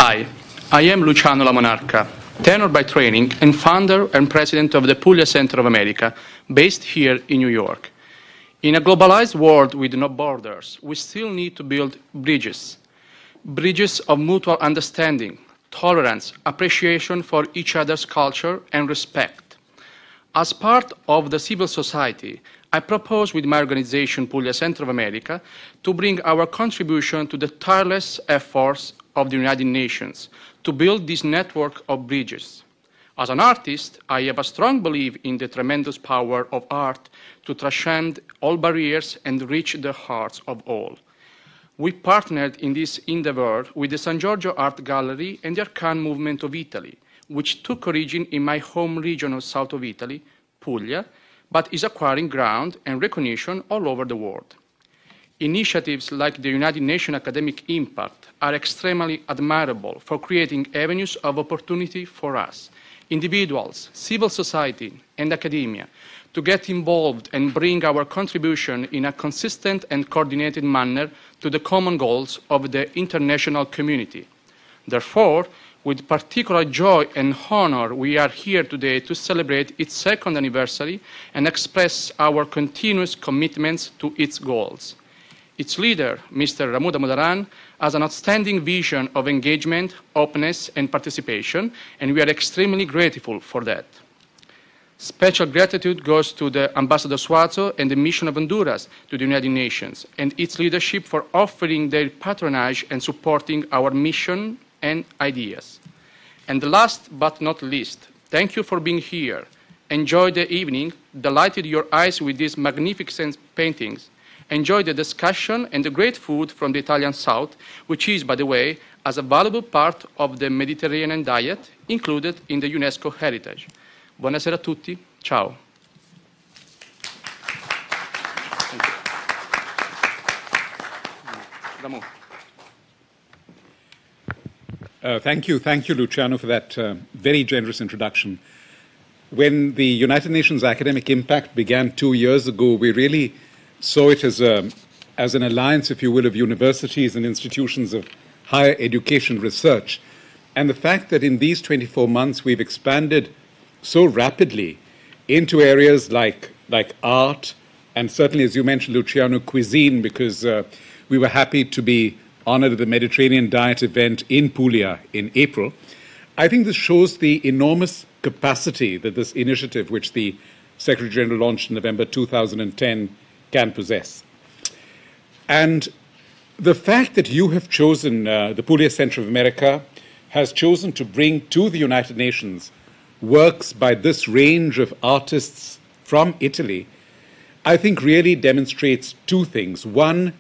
Hi, I am Luciano Lamonarca, tenor by training and founder and president of the Puglia Center of America, based here in New York. In a globalized world with no borders, we still need to build bridges. Bridges of mutual understanding, tolerance, appreciation for each other's culture, and respect. As part of the civil society, I propose with my organization, Puglia Center of America, to bring our contribution to the tireless efforts of the United Nations to build this network of bridges. As an artist, I have a strong belief in the tremendous power of art to transcend all barriers and reach the hearts of all. We partnered in this endeavor with the San Giorgio Art Gallery and the Arcani movement of Italy, which took origin in my home region of south of Italy, Puglia, but is acquiring ground and recognition all over the world. Initiatives like the United Nations Academic Impact are extremely admirable for creating avenues of opportunity for us, individuals, civil society, and academia, to get involved and bring our contribution in a consistent and coordinated manner to the common goals of the international community. Therefore, with particular joy and honor, we are here today to celebrate its second anniversary and express our continuous commitments to its goals. Its leader, Mr. Ramu Damodaran, has an outstanding vision of engagement, openness, and participation, and we are extremely grateful for that. Special gratitude goes to the Ambassador Suazo and the Mission of Honduras to the United Nations and its leadership for offering their patronage and supporting our mission and ideas. And last but not least, thank you for being here. Enjoy the evening, delighted your eyes with these magnificent paintings. Enjoy the discussion and the great food from the Italian South, which is, by the way, as a valuable part of the Mediterranean diet included in the UNESCO heritage. Buonasera a tutti. Ciao. Ramu. Thank you, Luciano, for that very generous introduction. When the United Nations Academic Impact began 2 years ago, we really saw it as an alliance, if you will, of universities and institutions of higher education research. And the fact that in these 24 months we've expanded so rapidly into areas like art, and certainly, as you mentioned, Luciano, cuisine, because we were happy to be honored at the Mediterranean Diet event in Puglia in April. I think this shows the enormous capacity that this initiative, which the Secretary General launched in November 2010, can possess. And the fact that you have chosen, the Puglia Center of America has chosen to bring to the United Nations works by this range of artists from Italy, I think really demonstrates two things. One,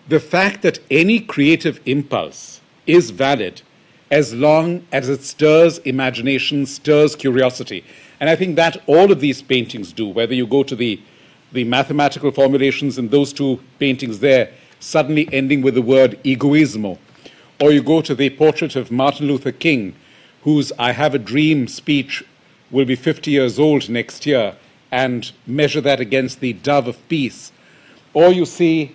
the fact that any creative impulse is valid as long as it stirs imagination, stirs curiosity. And I think that all of these paintings do, whether you go to the mathematical formulations in those two paintings there, suddenly ending with the word egoismo, or you go to the portrait of Martin Luther King, whose I Have a Dream speech will be 50 years old next year, and measure that against the dove of peace, or you see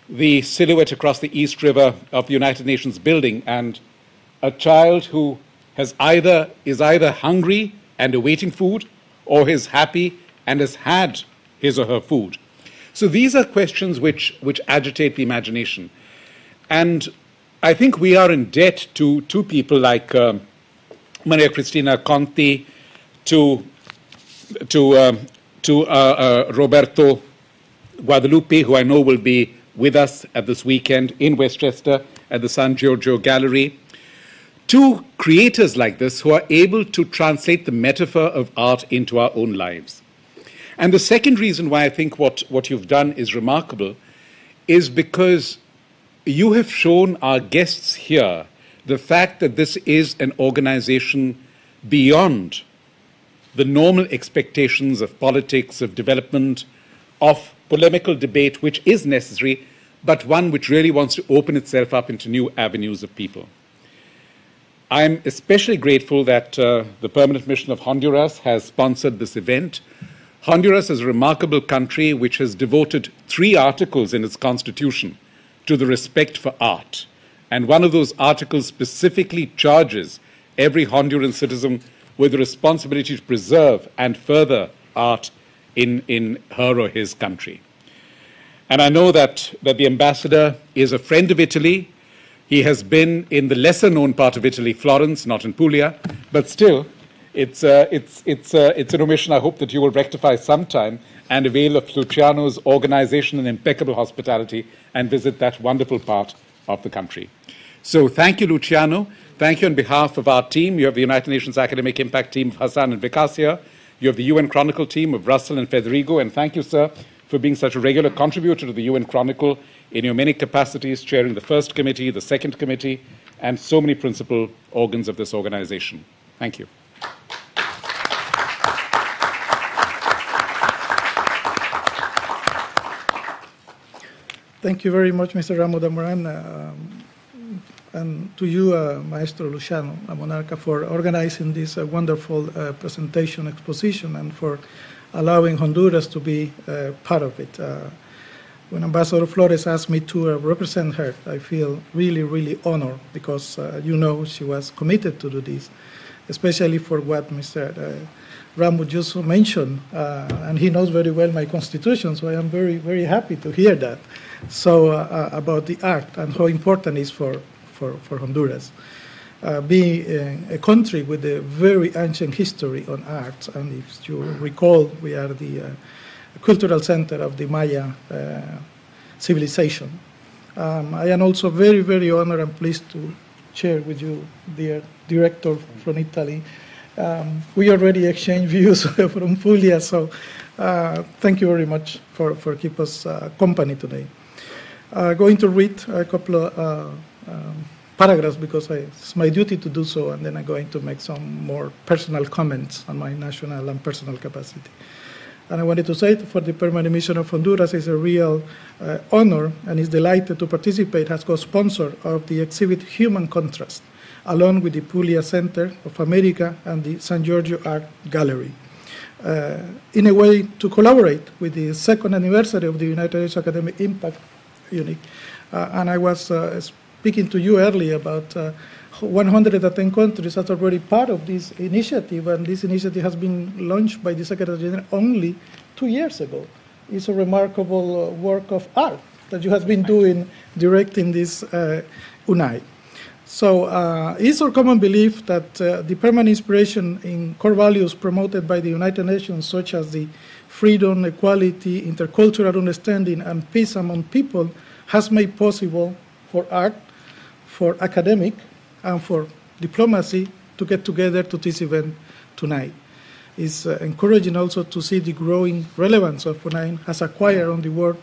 the silhouette across the East River of the United Nations building and a child who is either hungry and awaiting food, or is happy and has had his or her food. So these are questions which agitate the imagination. And I think we are in debt to two people like Maria Cristina Conti, to Roberto Guadalupe, who I know will be with us at this weekend in Westchester at the San Giorgio Gallery. Two creators like this who are able to translate the metaphor of art into our own lives. And the second reason why I think what you've done is remarkable is because you have shown our guests here the fact that this is an organization beyond the normal expectations of politics, of development, of polemical debate, which is necessary, but one which really wants to open itself up into new avenues of people. I'm especially grateful that the Permanent Mission of Honduras has sponsored this event. Honduras is a remarkable country which has devoted 3 articles in its constitution to the respect for art. And one of those articles specifically charges every Honduran citizen with the responsibility to preserve and further art in her or his country. And I know that the ambassador is a friend of Italy. He has been in the lesser-known part of Italy, Florence, not in Puglia, but still, it's an omission I hope that you will rectify sometime and avail of Luciano's organization and impeccable hospitality and visit that wonderful part of the country. So thank you, Luciano. Thank you on behalf of our team. You have the United Nations Academic Impact team of Hassan and Vikas here. You have the UN Chronicle team of Russell and Federico. And thank you, sir, for being such a regular contributor to the UN Chronicle in your many capacities, chairing the first committee, the second committee, and so many principal organs of this organization. Thank you. Thank you very much, Mr. Damodaran, and to you, Maestro Luciano, Lamonarca, for organizing this wonderful presentation exposition and for allowing Honduras to be part of it. When Ambassador Flores asked me to represent her, I feel really, really honored because, you know, she was committed to do this, especially for what Mr. Ramu just mentioned, and he knows very well my constitution, so I am very, very happy to hear that. So about the art and how important it is for Honduras. Being a country with a very ancient history on art, and if you recall, we are the cultural center of the Maya civilization. I am also very, very honored and pleased to share with you, dear director from Italy. We already exchanged views from Puglia, so thank you very much for keeping us company today. Going to read a couple of paragraphs because it's my duty to do so, and then I'm going to make some more personal comments on my national and personal capacity. And I wanted to say for the Permanent Mission of Honduras, it's a real honor and is delighted to participate as co-sponsor of the exhibit Human Contrast, along with the Puglia Center of America and the San Giorgio Art Gallery, in a way to collaborate with the second anniversary of the United Nations Academic Impact Unit. And I was speaking to you earlier about 110 countries that are already part of this initiative, and this initiative has been launched by the Secretary General only 2 years ago. It's a remarkable work of art that you have been doing directing this UNAI. So it's our common belief that the permanent inspiration in core values promoted by the United Nations, such as the freedom, equality, intercultural understanding, and peace among people, has made possible for art, for academic, and for diplomacy to get together to this event tonight. It's encouraging also to see the growing relevance of UNAI has acquired on the world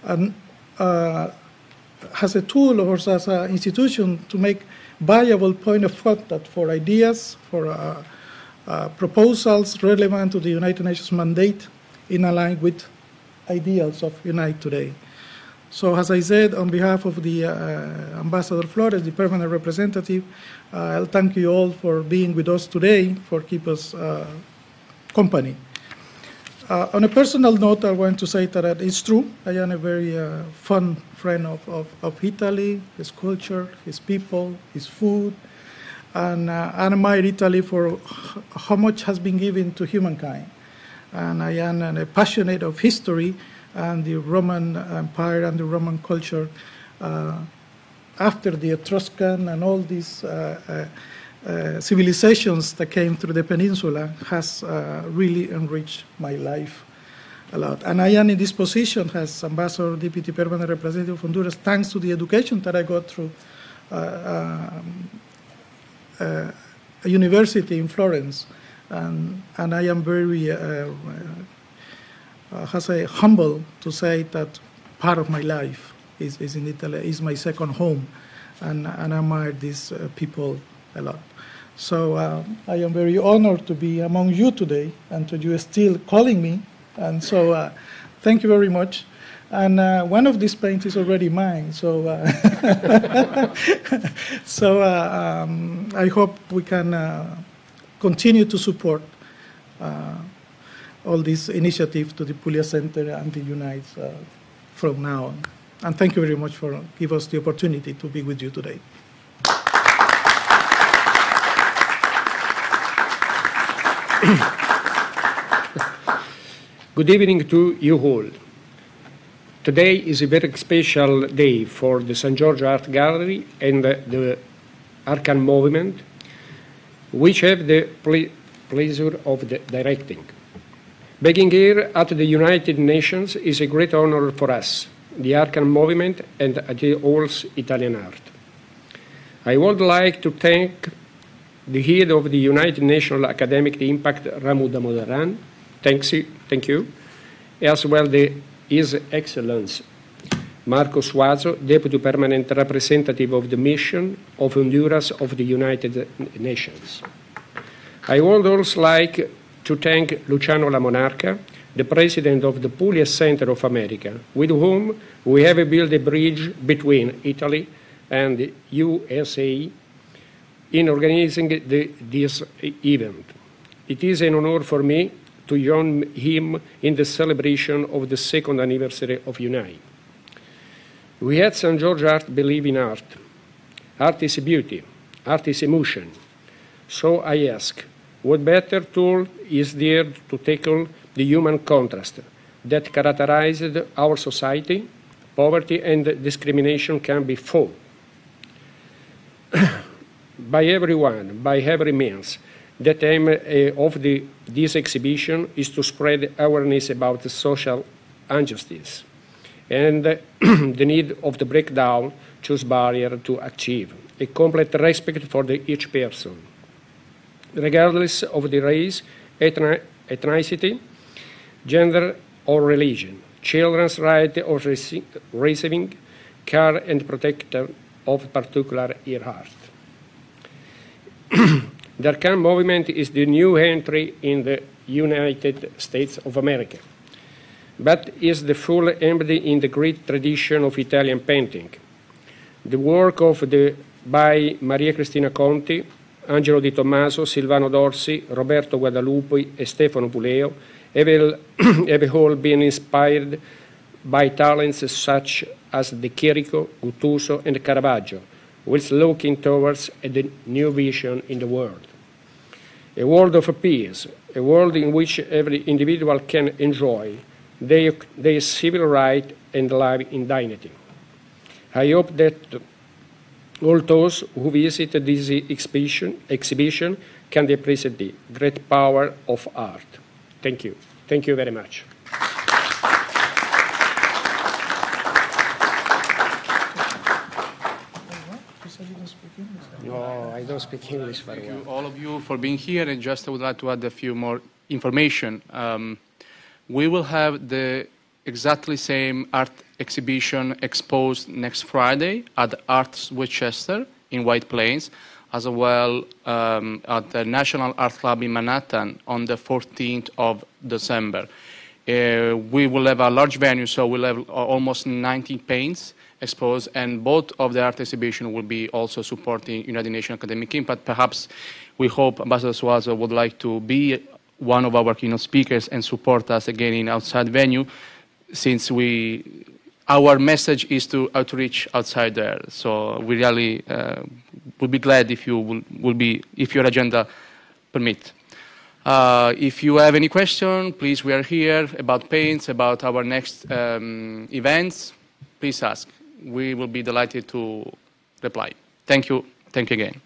and has a tool or as an institution to make viable point of contact for ideas, for proposals relevant to the United Nations mandate in line with ideals of UNAI today. So as I said, on behalf of the Ambassador Flores, the permanent representative, I'll thank you all for being with us today, for keep us company. On a personal note, I want to say that it's true. I am a very fond friend of Italy, his culture, his people, his food, and I admire Italy for how much has been given to humankind. And I am a passionate of history and the Roman Empire and the Roman culture after the Etruscan and all these civilizations that came through the peninsula has really enriched my life a lot. And I am in this position as Ambassador, Deputy Permanent Representative of Honduras, thanks to the education that I got through a university in Florence. And I am very humble to say that part of my life is in Italy, is my second home, and I admire these people a lot. So I am very honored to be among you today, and to you still calling me, and so thank you very much. And one of these paints is already mine, so I hope we can continue to support all these initiatives to the Puglia Center and the United from now on. And thank you very much for giving us the opportunity to be with you today. Good evening to you all. Today is a very special day for the St. George Art Gallery and the Arcani Movement, which have the pleasure of directing. Being here at the United Nations is a great honor for us, the Arcani Movement and the whole Italian art. I would like to thank the head of the United Nations Academic Impact, Ramu Damodaran, thank you, as well His Excellency Marco Suazo, Deputy Permanent Representative of the Mission of Honduras of the United Nations. I would also like to thank Luciano Lamonarca, the President of the Puglia Center of America, with whom we have built a bridge between Italy and the USA in organizing this event. It is an honor for me to join him in the celebration of the second anniversary of UNI. We at St. George Art believe in art. Art is beauty, art is emotion. So I ask, what better tool is there to tackle the human contrast that characterized our society? Poverty and discrimination can be fought by everyone, by every means. The aim of this exhibition is to spread awareness about the social injustice and the need of the breakdown choose barrier to achieve a complete respect for each person, regardless of the race, ethnicity, gender, or religion. Children's right of receiving care and protection of particular art. The Arcani Movement is the new entry in the United States of America, but is the full embodied in the great tradition of Italian painting. The work by Maria Cristina Conti, Angelo Di Tommaso, Silvano Dorsi, Roberto Guadalupi, and Stefano Puleo have all been inspired by talents such as De Chirico, Guttuso, and Caravaggio, whilst looking towards a new vision in the world. A world of peace, a world in which every individual can enjoy their civil right and live in dignity. I hope that all those who visit this exhibition can appreciate the great power of art. Thank you. Thank you very much. No, I don't speak English very well. Thank you all of you for being here, and just I would like to add a few more information. We will have the exactly same art exhibition exposed next Friday at Art Winchester in White Plains, as well at the National Art Club in Manhattan on the 14th of December. We will have a large venue, so we'll have almost 90 paints exposed, and both of the art exhibition will be also supporting United Nations Academic Impact. Perhaps we hope Ambassador Suazo would like to be one of our keynote speakers and support us again in outside venue, since our message is to outreach outside there. So we really would be glad if you if your agenda permit. If you have any question, please, we are here about paints, about our next events. Please ask. We will be delighted to reply. Thank you. Thank you again.